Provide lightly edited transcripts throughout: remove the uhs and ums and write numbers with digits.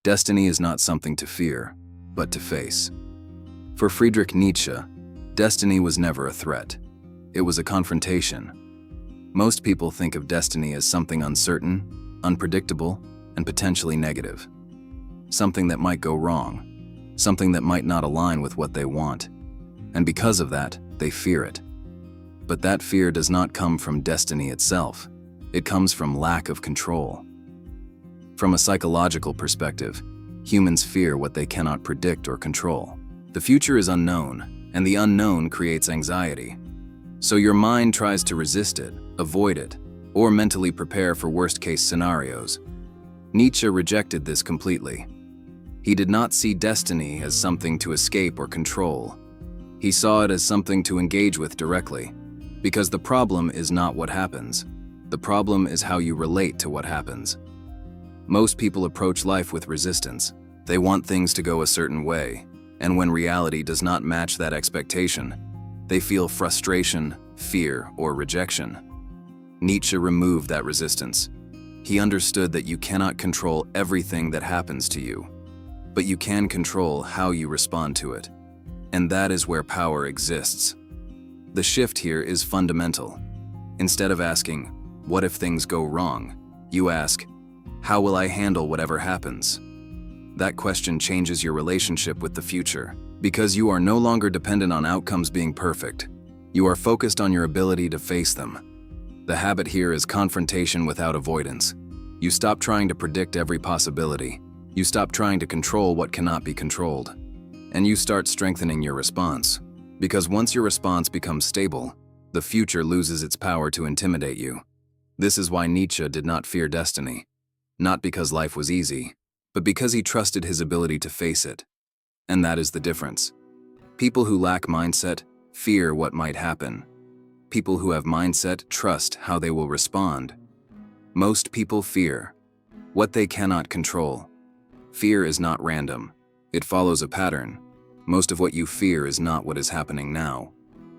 Destiny is not something to fear, but to face. For Friedrich Nietzsche, destiny was never a threat. It was a confrontation. Most people think of destiny as something uncertain, unpredictable, and potentially negative. Something that might go wrong, something that might not align with what they want. And because of that, they fear it. But that fear does not come from destiny itself. It comes from lack of control. From a psychological perspective, humans fear what they cannot predict or control. The future is unknown, and the unknown creates anxiety. So your mind tries to resist it, avoid it, or mentally prepare for worst-case scenarios. Nietzsche rejected this completely. He did not see destiny as something to escape or control. He saw it as something to engage with directly, because the problem is not what happens. The problem is how you relate to what happens. Most people approach life with resistance. They want things to go a certain way, and when reality does not match that expectation, they feel frustration, fear, or rejection. Nietzsche removed that resistance. He understood that you cannot control everything that happens to you, but you can control how you respond to it. And that is where power exists. The shift here is fundamental. Instead of asking, "What if things go wrong?" you ask, "How will I handle whatever happens?" That question changes your relationship with the future, because you are no longer dependent on outcomes being perfect. You are focused on your ability to face them. The habit here is confrontation without avoidance. You stop trying to predict every possibility. You stop trying to control what cannot be controlled. And you start strengthening your response. Because once your response becomes stable, the future loses its power to intimidate you. This is why Nietzsche did not fear destiny. Not because life was easy, but because he trusted his ability to face it. And that is the difference. People who lack mindset fear what might happen. People who have mindset trust how they will respond. Most people fear what they cannot control. Fear is not random. It follows a pattern. Most of what you fear is not what is happening now.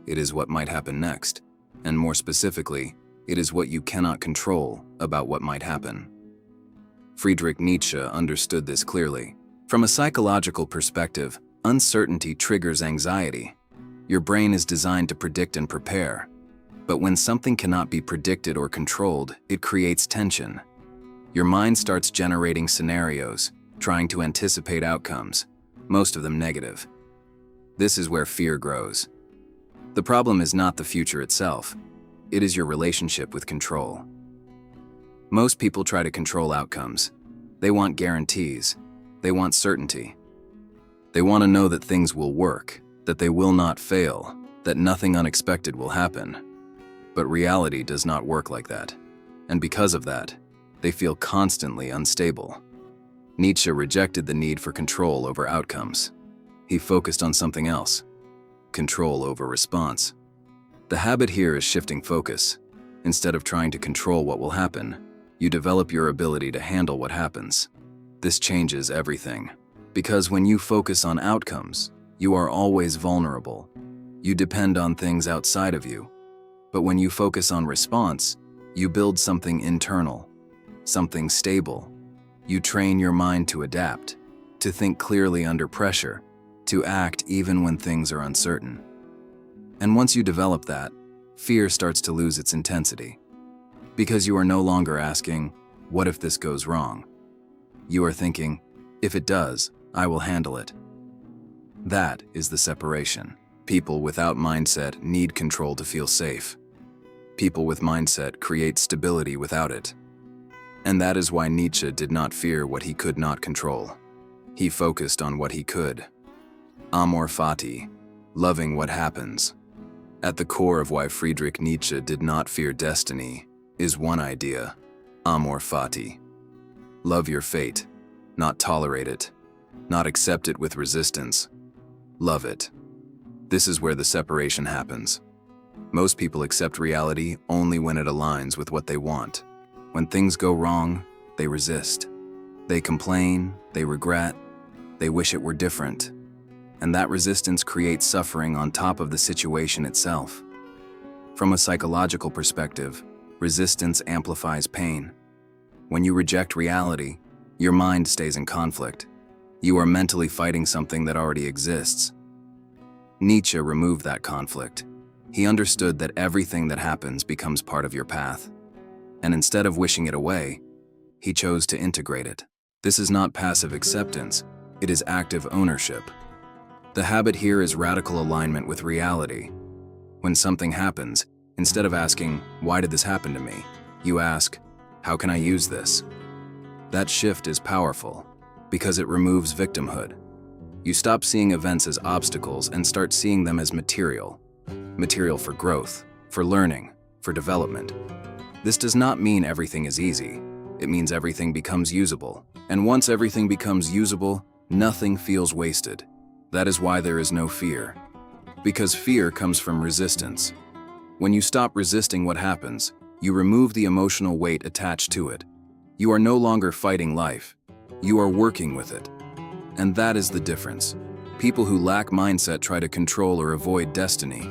It is what might happen next. And more specifically, it is what you cannot control about what might happen. Friedrich Nietzsche understood this clearly. From a psychological perspective, uncertainty triggers anxiety. Your brain is designed to predict and prepare. But when something cannot be predicted or controlled, it creates tension. Your mind starts generating scenarios, trying to anticipate outcomes, most of them negative. This is where fear grows. The problem is not the future itself. It is your relationship with control. Most people try to control outcomes. They want guarantees. They want certainty. They want to know that things will work, that they will not fail, that nothing unexpected will happen. But reality does not work like that. And because of that, they feel constantly unstable. Nietzsche rejected the need for control over outcomes. He focused on something else: control over response. The habit here is shifting focus. Instead of trying to control what will happen, you develop your ability to handle what happens. This changes everything. Because when you focus on outcomes, you are always vulnerable. You depend on things outside of you. But when you focus on response, you build something internal, something stable. You train your mind to adapt, to think clearly under pressure, to act even when things are uncertain. And once you develop that, fear starts to lose its intensity. Because you are no longer asking, "What if this goes wrong?" You are thinking, "If it does, I will handle it." That is the separation. People without mindset need control to feel safe. People with mindset create stability without it. And that is why Nietzsche did not fear what he could not control. He focused on what he could. Amor Fati, loving what happens. At the core of why Friedrich Nietzsche did not fear destiny is one idea: Amor Fati. Love your fate, not tolerate it, not accept it with resistance. Love it. This is where the separation happens. Most people accept reality only when it aligns with what they want. When things go wrong, they resist. They complain, they regret, they wish it were different. And that resistance creates suffering on top of the situation itself. From a psychological perspective, resistance amplifies pain. When you reject reality, Your mind stays in conflict. You are mentally fighting something that already exists. Nietzsche removed that conflict. He understood that everything that happens becomes part of your path. And instead of wishing it away, he chose to integrate it. This is not passive acceptance, it is active ownership. The habit here is radical alignment with reality. When something happens, instead of asking, "Why did this happen to me?" you ask, "How can I use this?" That shift is powerful because it removes victimhood. You stop seeing events as obstacles and start seeing them as material. Material for growth, for learning, for development. This does not mean everything is easy. It means everything becomes usable. And once everything becomes usable, nothing feels wasted. That is why there is no fear. Because fear comes from resistance. When you stop resisting what happens, you remove the emotional weight attached to it. You are no longer fighting life. You are working with it. And that is the difference. People who lack mindset try to control or avoid destiny.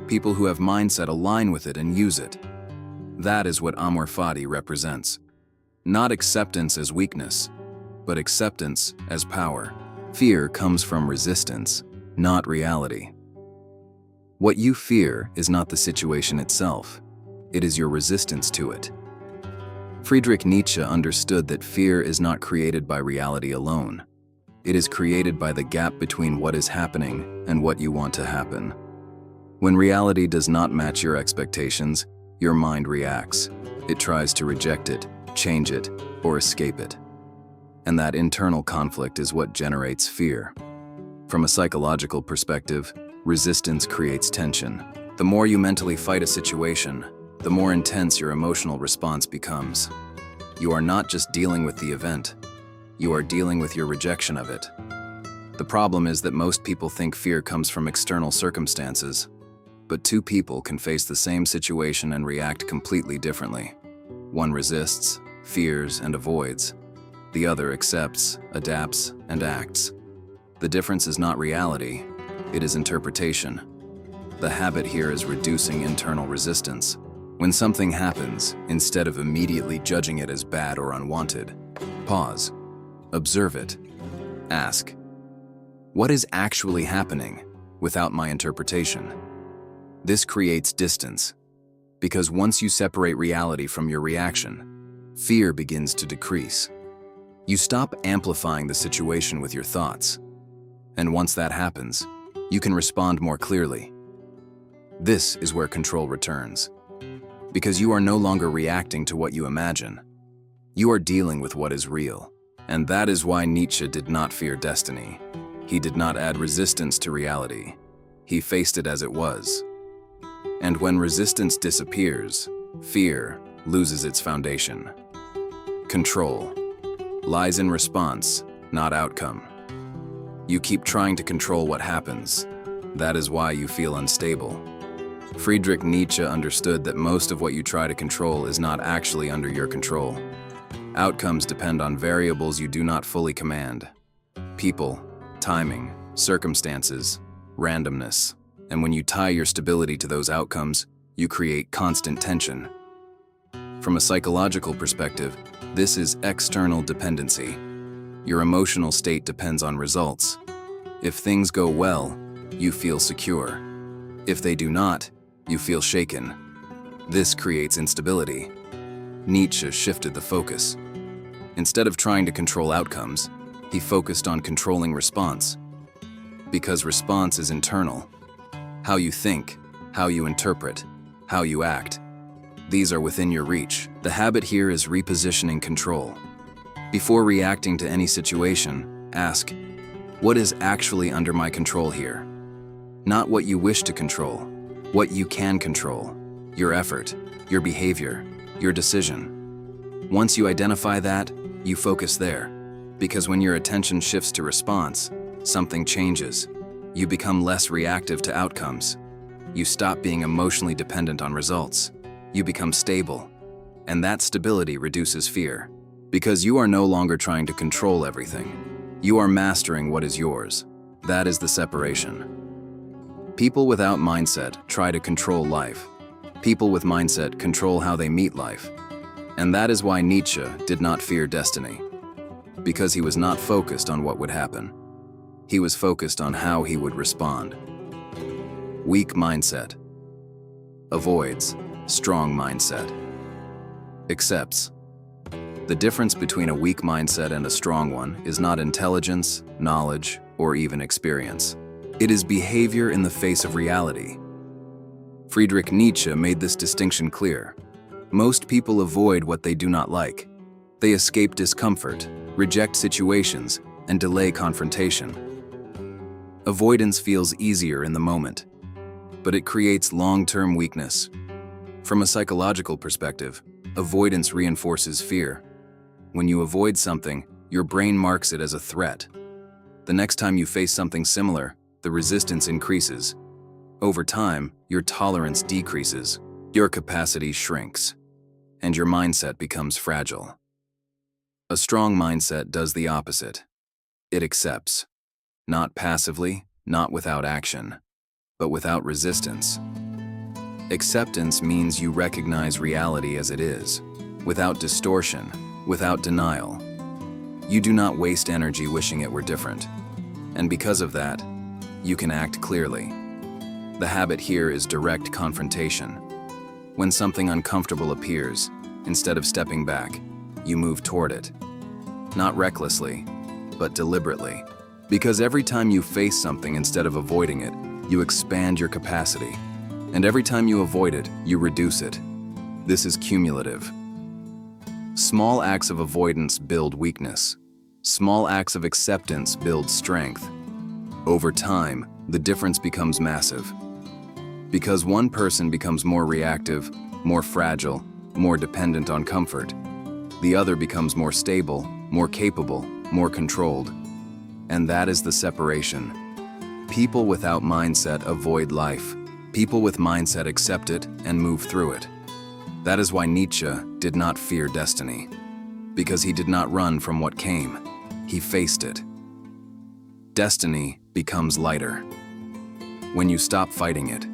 People who have mindset align with it and use it. That is what Amor Fati represents. Not acceptance as weakness, but acceptance as power. Fear comes from resistance, not reality. What you fear is not the situation itself. It is your resistance to it. Friedrich Nietzsche understood that fear is not created by reality alone. It is created by the gap between what is happening and what you want to happen. When reality does not match your expectations, your mind reacts. It tries to reject it, change it, or escape it. And that internal conflict is what generates fear. From a psychological perspective, resistance creates tension. The more you mentally fight a situation, the more intense your emotional response becomes. You are not just dealing with the event, you are dealing with your rejection of it. The problem is that most people think fear comes from external circumstances, but two people can face the same situation and react completely differently. One resists, fears, and avoids. The other accepts, adapts, and acts. The difference is not reality, it is interpretation. The habit here is reducing internal resistance. When something happens, instead of immediately judging it as bad or unwanted, pause, observe it, ask, what is actually happening without my interpretation? This creates distance, because once you separate reality from your reaction, fear begins to decrease. You stop amplifying the situation with your thoughts, and once that happens, you can respond more clearly. This is where control returns. Because you are no longer reacting to what you imagine. You are dealing with what is real. And that is why Nietzsche did not fear destiny. He did not add resistance to reality. He faced it as it was. And when resistance disappears, fear loses its foundation. Control lies in response, not outcome. You keep trying to control what happens. That is why you feel unstable. Friedrich Nietzsche understood that most of what you try to control is not actually under your control. Outcomes depend on variables you do not fully command. People, timing, circumstances, randomness. And when you tie your stability to those outcomes, you create constant tension. From a psychological perspective, this is external dependency. Your emotional state depends on results. If things go well, you feel secure. If they do not, you feel shaken. This creates instability. Nietzsche shifted the focus. Instead of trying to control outcomes, he focused on controlling response. Because response is internal. How you think, how you interpret, how you act. These are within your reach. The habit here is repositioning control. Before reacting to any situation, ask, what is actually under my control here? Not what you wish to control, what you can control, your effort, your behavior, your decision. Once you identify that, you focus there. Because when your attention shifts to response, something changes. You become less reactive to outcomes. You stop being emotionally dependent on results. You become stable. And that stability reduces fear. Because you are no longer trying to control everything. You are mastering what is yours. That is the separation. People without mindset try to control life. People with mindset control how they meet life. And that is why Nietzsche did not fear destiny. because he was not focused on what would happen. He was focused on how he would respond. Weak mindset. Avoids. Strong mindset. Accepts. The difference between a weak mindset and a strong one is not intelligence, knowledge, or even experience. It is behavior in the face of reality. Friedrich Nietzsche made this distinction clear. Most people avoid what they do not like. They escape discomfort, reject situations, and delay confrontation. Avoidance feels easier in the moment, but it creates long-term weakness. From a psychological perspective, avoidance reinforces fear. When you avoid something, your brain marks it as a threat. The next time you face something similar, the resistance increases. Over time, your tolerance decreases, your capacity shrinks, and your mindset becomes fragile. A strong mindset does the opposite. It accepts. Not passively, not without action, but without resistance. Acceptance means you recognize reality as it is, without distortion, without denial. You do not waste energy wishing it were different, and because of that, you can act clearly. The habit here is direct confrontation. When something uncomfortable appears, instead of stepping back, you move toward it. Not recklessly, but deliberately. Because every time you face something instead of avoiding it, you expand your capacity. And every time you avoid it, you reduce it. This is cumulative. Small acts of avoidance build weakness. Small acts of acceptance build strength. Over time, the difference becomes massive. Because one person becomes more reactive, more fragile, more dependent on comfort. The other becomes more stable, more capable, more controlled. And that is the separation. People without mindset avoid life. People with mindset accept it and move through it. That is why Nietzsche did not fear destiny. Because he did not run from what came. He faced it. Destiny becomes lighter when you stop fighting it.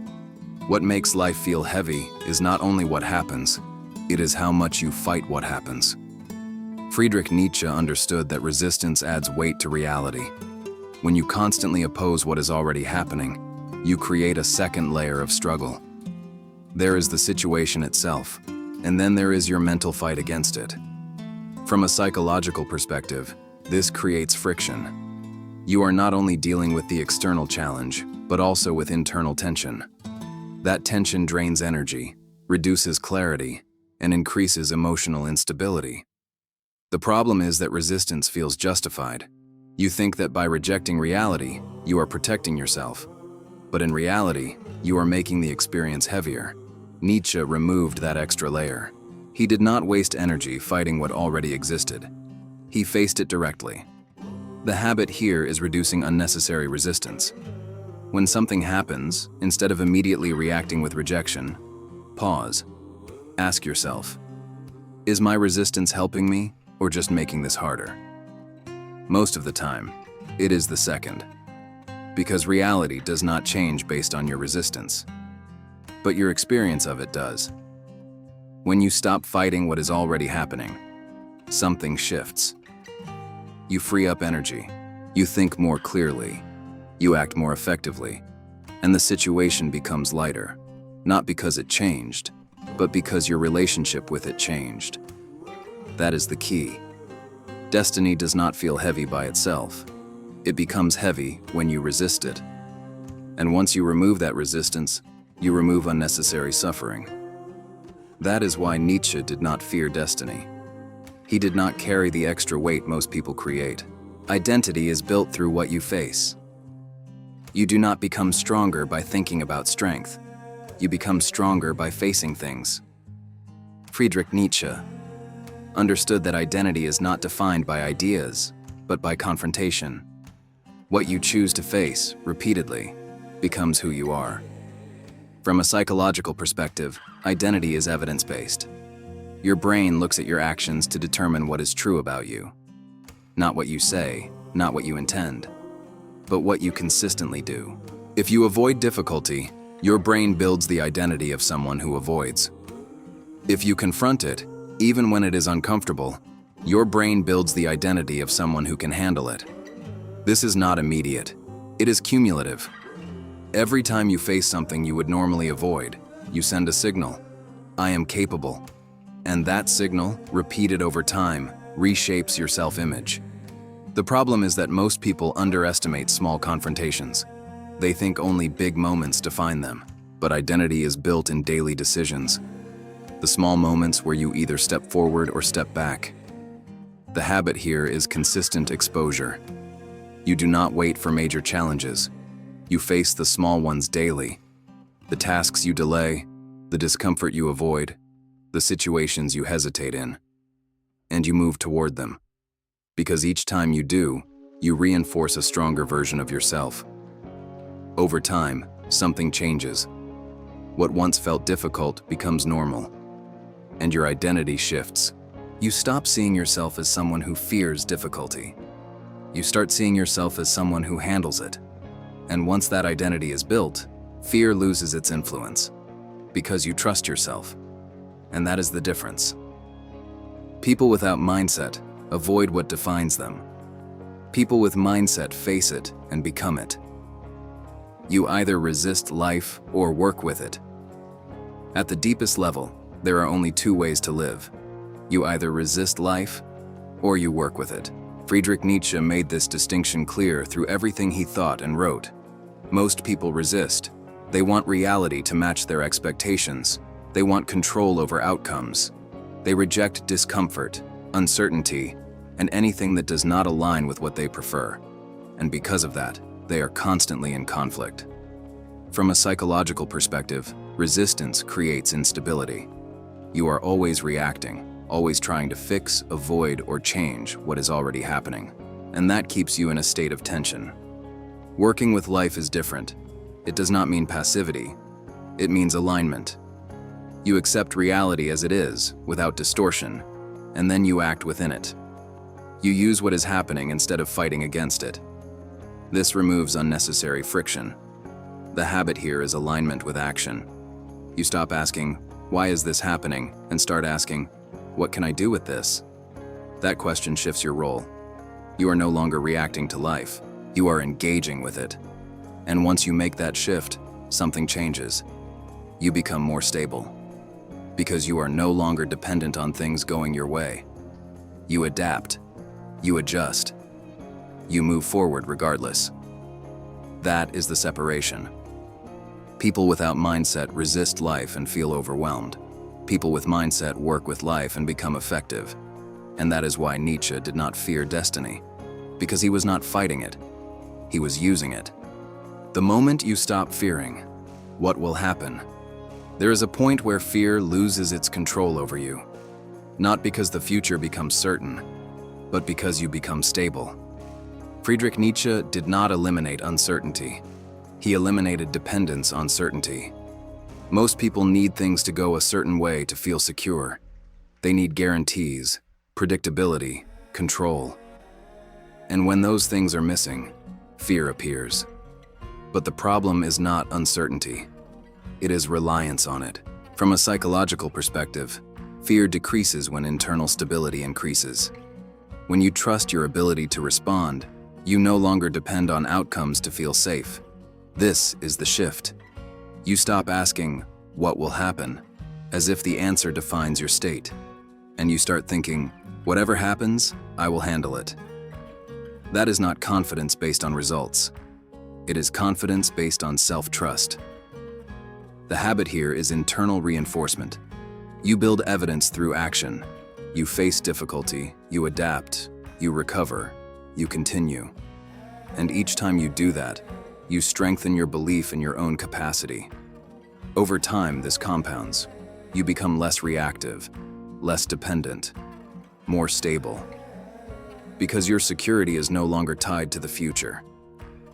What makes life feel heavy is not only what happens, it is how much you fight what happens. Friedrich Nietzsche understood that resistance adds weight to reality. When you constantly oppose what is already happening, you create a second layer of struggle. There is the situation itself, and then there is your mental fight against it. From a psychological perspective, this creates friction. You are not only dealing with the external challenge, but also with internal tension. That tension drains energy, reduces clarity, and increases emotional instability. The problem is that resistance feels justified. You think that by rejecting reality, you are protecting yourself. But in reality, you are making the experience heavier. Nietzsche removed that extra layer. He did not waste energy fighting what already existed. He faced it directly. The habit here is reducing unnecessary resistance. When something happens, instead of immediately reacting with rejection, pause. Ask yourself, is my resistance helping me or just making this harder? Most of the time, it is the second. Because reality does not change based on your resistance, but your experience of it does. When you stop fighting what is already happening, something shifts. You free up energy. You think more clearly. You act more effectively. And the situation becomes lighter, not because it changed, but because your relationship with it changed. That is the key. Destiny does not feel heavy by itself. It becomes heavy when you resist it. And once you remove that resistance, you remove unnecessary suffering. That is why Nietzsche did not fear destiny. He did not carry the extra weight most people create. Identity is built through what you face. You do not become stronger by thinking about strength. You become stronger by facing things. Friedrich Nietzsche understood that identity is not defined by ideas, but by confrontation. What you choose to face repeatedly becomes who you are. From a psychological perspective, identity is evidence-based. Your brain looks at your actions to determine what is true about you. Not what you say, not what you intend, but what you consistently do. If you avoid difficulty, your brain builds the identity of someone who avoids. If you confront it, even when it is uncomfortable, Your brain builds the identity of someone who can handle it. This is not immediate. It is cumulative. Every time you face something you would normally avoid, you send a signal. I am capable. And that signal, repeated over time, reshapes your self-image. The problem is that most people underestimate small confrontations. They think only big moments define them, but identity is built in daily decisions. The small moments where you either step forward or step back. The habit here is consistent exposure. You do not wait for major challenges. You face the small ones daily. The tasks you delay, the discomfort you avoid, the situations you hesitate in, and you move toward them. Because each time you do, you reinforce a stronger version of yourself. Over time, something changes. What once felt difficult becomes normal, and your identity shifts. You stop seeing yourself as someone who fears difficulty. You start seeing yourself as someone who handles it. And once that identity is built, fear loses its influence, because you trust yourself. And that is the difference. People without mindset avoid what defines them. People with mindset face it and become it. You either resist life or work with it. At the deepest level, there are only two ways to live. You either resist life or you work with it. Friedrich Nietzsche made this distinction clear through everything he thought and wrote. Most people resist. They want reality to match their expectations. They want control over outcomes. They reject discomfort, uncertainty, and anything that does not align with what they prefer. And because of that, they are constantly in conflict. From a psychological perspective, resistance creates instability. You are always reacting, always trying to fix, avoid, or change what is already happening. And that keeps you in a state of tension. Working with life is different. It does not mean passivity. It means alignment. You accept reality as it is, without distortion, and then you act within it. You use what is happening instead of fighting against it. This removes unnecessary friction. The habit here is alignment with action. You stop asking, "Why is this happening?" and start asking, "What can I do with this?" That question shifts your role. You are no longer reacting to life. You are engaging with it. And once you make that shift, something changes. You become more stable. Because you are no longer dependent on things going your way. You adapt. You adjust. You move forward regardless. That is the separation. People without mindset resist life and feel overwhelmed. People with mindset work with life and become effective. And that is why Nietzsche did not fear destiny. Because he was not fighting it. He was using it. The moment you stop fearing, what will happen? There is a point where fear loses its control over you. Not because the future becomes certain, but because you become stable. Friedrich Nietzsche did not eliminate uncertainty. He eliminated dependence on certainty. Most people need things to go a certain way to feel secure. They need guarantees, predictability, control. And when those things are missing, fear appears. But the problem is not uncertainty. It is reliance on it. From a psychological perspective, fear decreases when internal stability increases. When you trust your ability to respond, you no longer depend on outcomes to feel safe. This is the shift. You stop asking, "What will happen?" as if the answer defines your state. And you start thinking, "Whatever happens, I will handle it." That is not confidence based on results. It is confidence based on self-trust. The habit here is internal reinforcement. You build evidence through action. You face difficulty, you adapt, you recover, you continue. And each time you do that, you strengthen your belief in your own capacity. Over time, this compounds. You become less reactive, less dependent, more stable. Because your security is no longer tied to the future.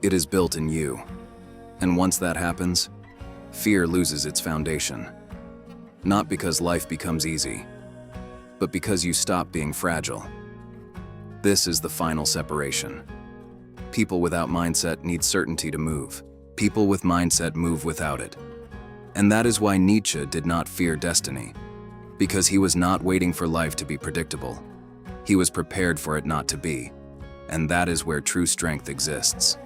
It is built in you. And once that happens, fear loses its foundation. Not because life becomes easy, but because you stop being fragile. This is the final separation. People without mindset need certainty to move. People with mindset move without it. And that is why Nietzsche did not fear destiny, because he was not waiting for life to be predictable. He was prepared for it not to be. And that is where true strength exists.